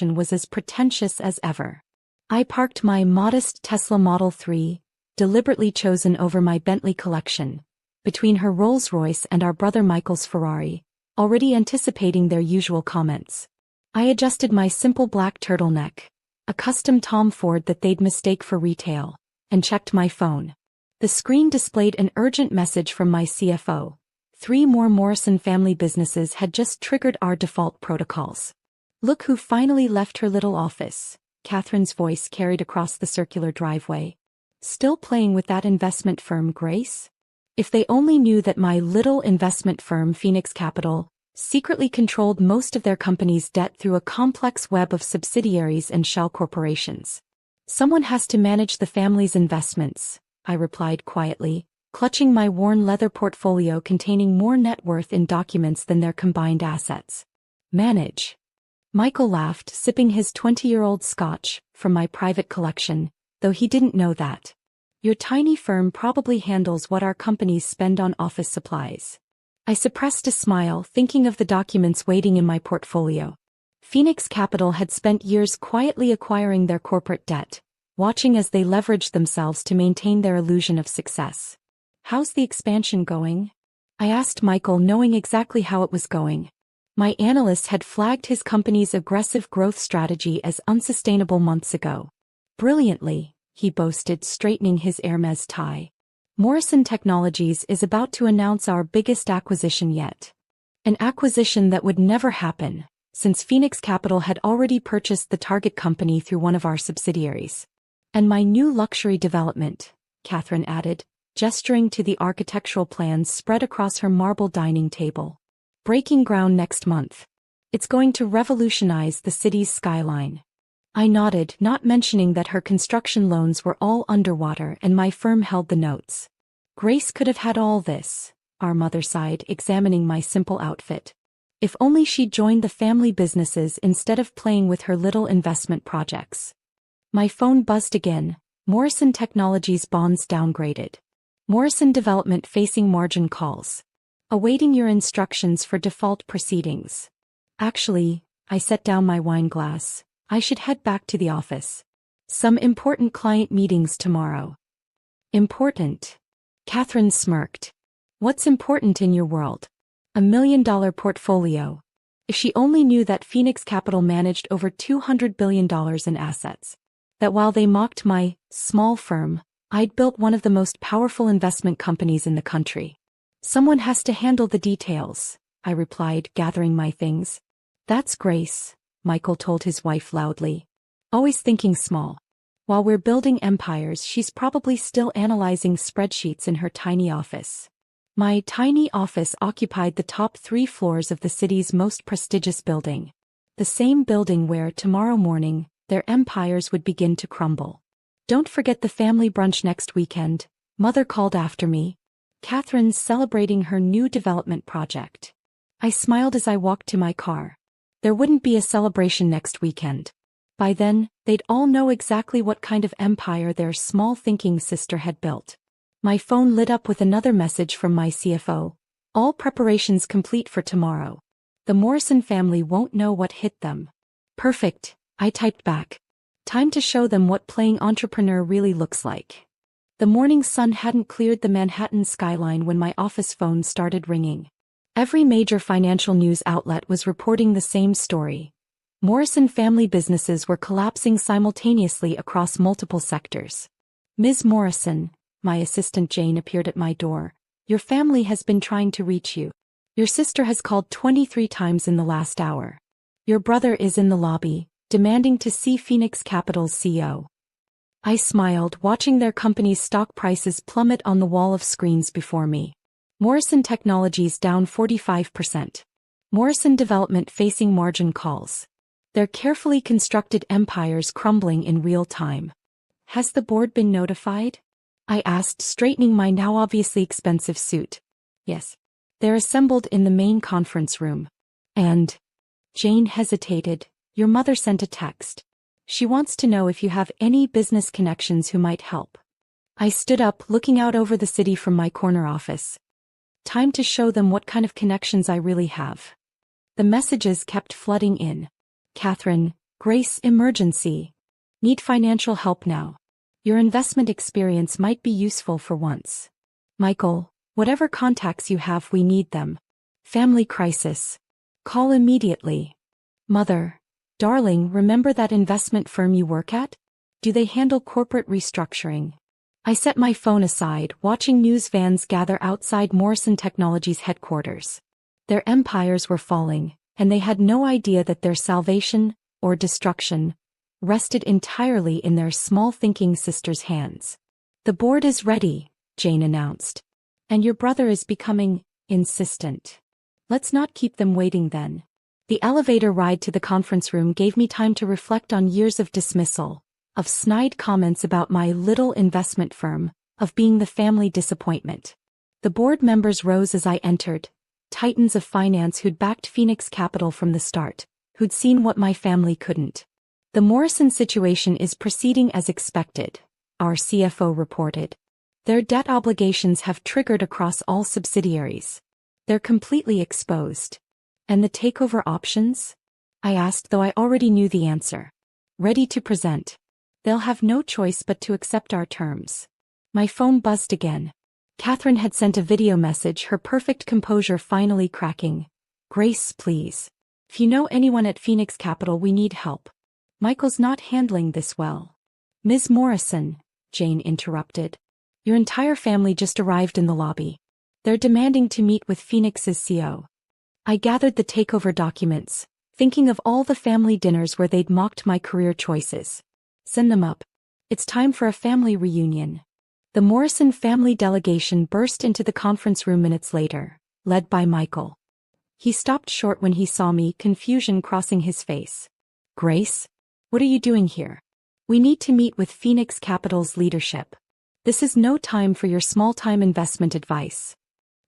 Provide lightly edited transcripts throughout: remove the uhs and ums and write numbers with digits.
was as pretentious as ever. I parked my modest Tesla Model 3, deliberately chosen over my Bentley collection, between her Rolls-Royce and our brother Michael's Ferrari, already anticipating their usual comments. I adjusted my simple black turtleneck, a custom Tom Ford that they'd mistake for retail, and checked my phone. The screen displayed an urgent message from my CFO. 3 more Morrison family businesses had just triggered our default protocols. Look who finally left her little office, Catherine's voice carried across the circular driveway. Still playing with that investment firm, Grace? If they only knew that my little investment firm, Phoenix Capital, secretly controlled most of their company's debt through a complex web of subsidiaries and shell corporations. Someone has to manage the family's investments, I replied quietly, clutching my worn leather portfolio containing more net worth in documents than their combined assets. Manage. Michael laughed, sipping his 20-year-old scotch from my private collection, though he didn't know that. Your tiny firm probably handles what our companies spend on office supplies. I suppressed a smile, thinking of the documents waiting in my portfolio. Phoenix Capital had spent years quietly acquiring their corporate debt, watching as they leveraged themselves to maintain their illusion of success. How's the expansion going? I asked Michael, knowing exactly how it was going. My analyst had flagged his company's aggressive growth strategy as unsustainable months ago. Brilliantly, he boasted, straightening his Hermes tie. Morrison Technologies is about to announce our biggest acquisition yet. An acquisition that would never happen, since Phoenix Capital had already purchased the target company through one of our subsidiaries. And my new luxury development, Catherine added, gesturing to the architectural plans spread across her marble dining table. Breaking ground next month. It's going to revolutionize the city's skyline. I nodded, not mentioning that her construction loans were all underwater and my firm held the notes. Grace could have had all this, our mother sighed, examining my simple outfit. If only she'd joined the family businesses instead of playing with her little investment projects. My phone buzzed again. Morrison Technologies bonds downgraded. Morrison Development facing margin calls. Awaiting your instructions for default proceedings. Actually, I set down my wine glass. I should head back to the office. Some important client meetings tomorrow. Important? Catherine smirked. What's important in your world? $1 million portfolio. If she only knew that Phoenix Capital managed over $200 billion in assets. That while they mocked my small firm, I'd built one of the most powerful investment companies in the country. Someone has to handle the details, I replied, gathering my things. That's Grace, Michael told his wife loudly. Always thinking small. While we're building empires, she's probably still analyzing spreadsheets in her tiny office. My tiny office occupied the top 3 floors of the city's most prestigious building. The same building where, tomorrow morning, their empires would begin to crumble. Don't forget the family brunch next weekend, Mother called after me. Catherine's celebrating her new development project. I smiled as I walked to my car. There wouldn't be a celebration next weekend. By then, they'd all know exactly what kind of empire their small-thinking sister had built. My phone lit up with another message from my CFO. All preparations complete for tomorrow. The Morrison family won't know what hit them. Perfect, I typed back. Time to show them what playing entrepreneur really looks like. The morning sun hadn't cleared the Manhattan skyline when my office phone started ringing. Every major financial news outlet was reporting the same story. Morrison family businesses were collapsing simultaneously across multiple sectors. Ms. Morrison, my assistant Jane appeared at my door. Your family has been trying to reach you. Your sister has called 23 times in the last hour. Your brother is in the lobby, demanding to see Phoenix Capital's CEO. I smiled, watching their company's stock prices plummet on the wall of screens before me. Morrison Technologies down 45%. Morrison Development facing margin calls. Their carefully constructed empires crumbling in real time. Has the board been notified? I asked, straightening my now obviously expensive suit. Yes. They're assembled in the main conference room. And... Jane hesitated. Your mother sent a text. She wants to know if you have any business connections who might help. I stood up, looking out over the city from my corner office. Time to show them what kind of connections I really have. The messages kept flooding in. Catherine, Grace, emergency. Need financial help now. Your investment experience might be useful for once. Michael, whatever contacts you have, we need them. Family crisis. Call immediately. Mother. Darling, remember that investment firm you work at? Do they handle corporate restructuring? I set my phone aside, watching news vans gather outside Morrison Technologies headquarters. Their empires were falling, and they had no idea that their salvation, or destruction, rested entirely in their small thinking sister's hands. The board is ready, Jane announced. And your brother is becoming insistent. Let's not keep them waiting then. The elevator ride to the conference room gave me time to reflect on years of dismissal, of snide comments about my little investment firm, of being the family disappointment. The board members rose as I entered, titans of finance who'd backed Phoenix Capital from the start, who'd seen what my family couldn't. The Morrison situation is proceeding as expected, our CFO reported. Their debt obligations have triggered across all subsidiaries. They're completely exposed. And the takeover options? I asked, though I already knew the answer. Ready to present. They'll have no choice but to accept our terms. My phone buzzed again. Catherine had sent a video message, her perfect composure finally cracking. Grace, please. If you know anyone at Phoenix Capital, we need help. Michael's not handling this well. Ms. Morrison, Jane interrupted. Your entire family just arrived in the lobby. They're demanding to meet with Phoenix's CEO. I gathered the takeover documents, thinking of all the family dinners where they'd mocked my career choices. Send them up. It's time for a family reunion. The Morrison family delegation burst into the conference room minutes later, led by Michael. He stopped short when he saw me, confusion crossing his face. Grace? What are you doing here? We need to meet with Phoenix Capital's leadership. This is no time for your small-time investment advice.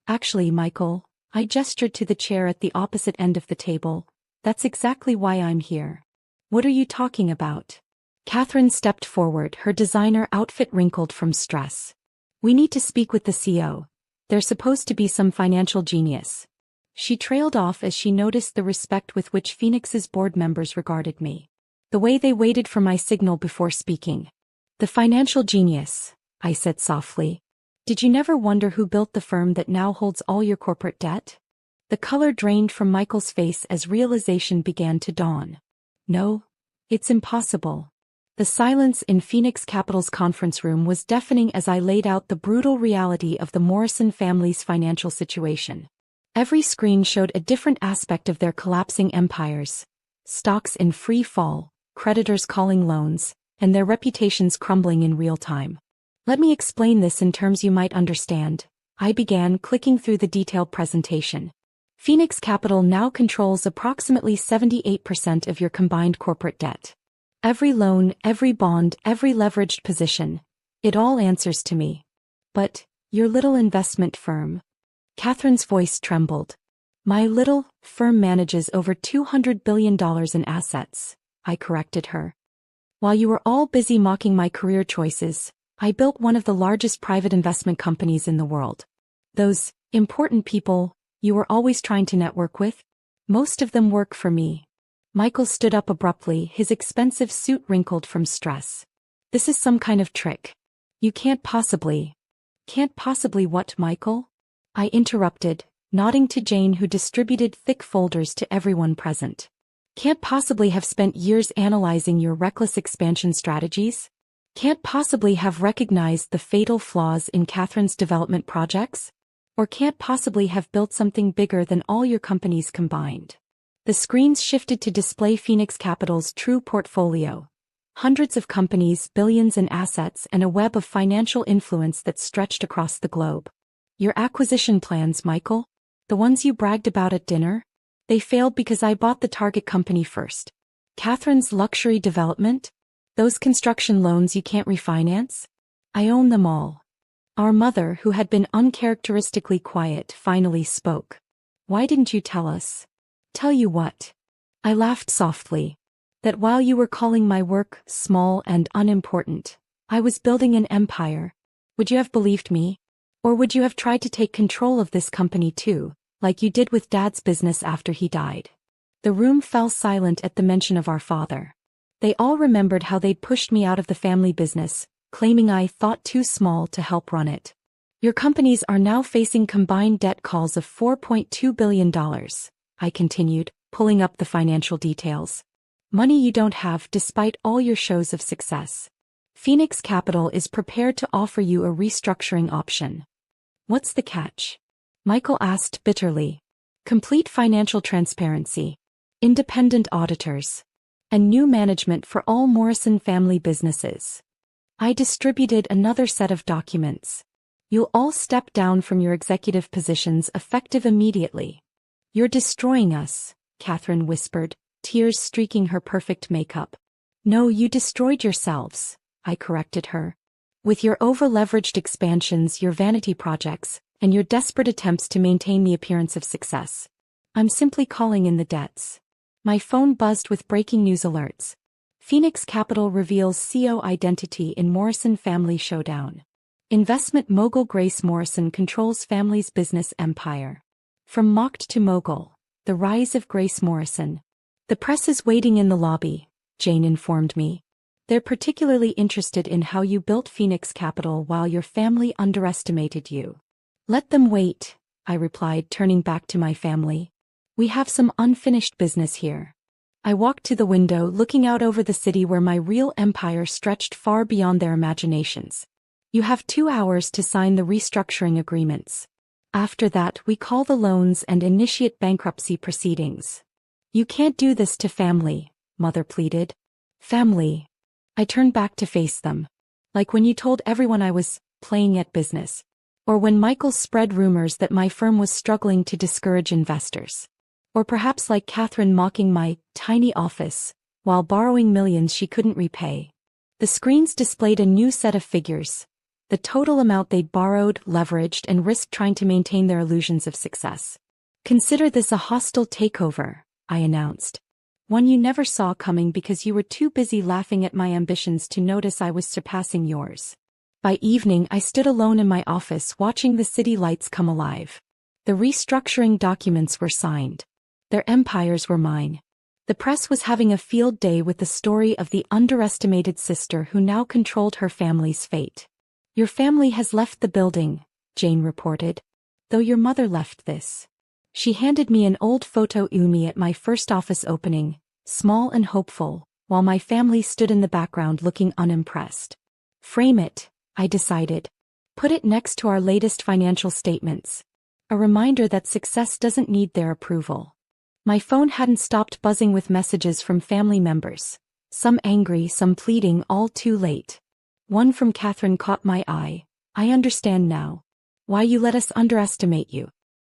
Actually, Michael, I gestured to the chair at the opposite end of the table. That's exactly why I'm here. What are you talking about? Catherine stepped forward, her designer outfit wrinkled from stress. We need to speak with the CEO. There's supposed to be some financial genius. She trailed off as she noticed the respect with which Phoenix's board members regarded me. The way they waited for my signal before speaking. The financial genius, I said softly. Did you never wonder who built the firm that now holds all your corporate debt? The color drained from Michael's face as realization began to dawn. No, it's impossible. The silence in Phoenix Capital's conference room was deafening as I laid out the brutal reality of the Morrison family's financial situation. Every screen showed a different aspect of their collapsing empires. Stocks in free fall, creditors calling loans, and their reputations crumbling in real time. Let me explain this in terms you might understand. I began, clicking through the detailed presentation. Phoenix Capital now controls approximately 78% of your combined corporate debt. Every loan, every bond, every leveraged position. It all answers to me. But, your little investment firm. Catherine's voice trembled. My little firm manages over $200 billion in assets, I corrected her. While you were all busy mocking my career choices, I built one of the largest private investment companies in the world. Those important people you were always trying to network with? Most of them work for me. Michael stood up abruptly, his expensive suit wrinkled from stress. This is some kind of trick. You can't possibly. Can't possibly what, Michael? I interrupted, nodding to Jane, who distributed thick folders to everyone present. Can't possibly have spent years analyzing your reckless expansion strategies? Can't possibly have recognized the fatal flaws in Catherine's development projects? Or can't possibly have built something bigger than all your companies combined? The screens shifted to display Phoenix Capital's true portfolio. Hundreds of companies, billions in assets, and a web of financial influence that stretched across the globe. Your acquisition plans, Michael? The ones you bragged about at dinner? They failed because I bought the target company first. Catherine's luxury development? Those construction loans you can't refinance? I own them all. Our mother, who had been uncharacteristically quiet, finally spoke. Why didn't you tell us? Tell you what? I laughed softly. That while you were calling my work small and unimportant, I was building an empire. Would you have believed me? Or would you have tried to take control of this company too, like you did with Dad's business after he died? The room fell silent at the mention of our father. They all remembered how they'd pushed me out of the family business, claiming I thought too small to help run it. Your companies are now facing combined debt calls of $4.2 billion, I continued, pulling up the financial details. Money you don't have despite all your shows of success. Phoenix Capital is prepared to offer you a restructuring option. What's the catch? Michael asked bitterly. Complete financial transparency, independent auditors, and new management for all Morrison family businesses. I distributed another set of documents. You'll all step down from your executive positions effective immediately. You're destroying us, Catherine whispered, tears streaking her perfect makeup. No, you destroyed yourselves, I corrected her. With your over-leveraged expansions, your vanity projects, and your desperate attempts to maintain the appearance of success. I'm simply calling in the debts. My phone buzzed with breaking news alerts. Phoenix Capital reveals CEO identity in Morrison family showdown. Investment mogul Grace Morrison controls family's business empire. From mocked to mogul, the rise of Grace Morrison. The press is waiting in the lobby, Jane informed me. They're particularly interested in how you built Phoenix Capital while your family underestimated you. Let them wait, I replied, turning back to my family. We have some unfinished business here. I walked to the window, looking out over the city where my real empire stretched far beyond their imaginations. You have 2 hours to sign the restructuring agreements. After that, we call the loans and initiate bankruptcy proceedings. You can't do this to family, Mother pleaded. Family. I turned back to face them. Like when you told everyone I was playing at business. Or when Michael spread rumors that my firm was struggling to discourage investors. Or perhaps like Catherine mocking my tiny office, while borrowing millions she couldn't repay. The screens displayed a new set of figures. The total amount they'd borrowed, leveraged, and risked trying to maintain their illusions of success. Consider this a hostile takeover, I announced. One you never saw coming because you were too busy laughing at my ambitions to notice I was surpassing yours. By evening, I stood alone in my office watching the city lights come alive. The restructuring documents were signed. Their empires were mine. The press was having a field day with the story of the underestimated sister who now controlled her family's fate. Your family has left the building, Jane reported. Though your mother left this. She handed me an old photo of me at my first office opening, small and hopeful, while my family stood in the background looking unimpressed. Frame it, I decided. Put it next to our latest financial statements. A reminder that success doesn't need their approval. My phone hadn't stopped buzzing with messages from family members. Some angry, some pleading, all too late. One from Catherine caught my eye. I understand now. Why you let us underestimate you.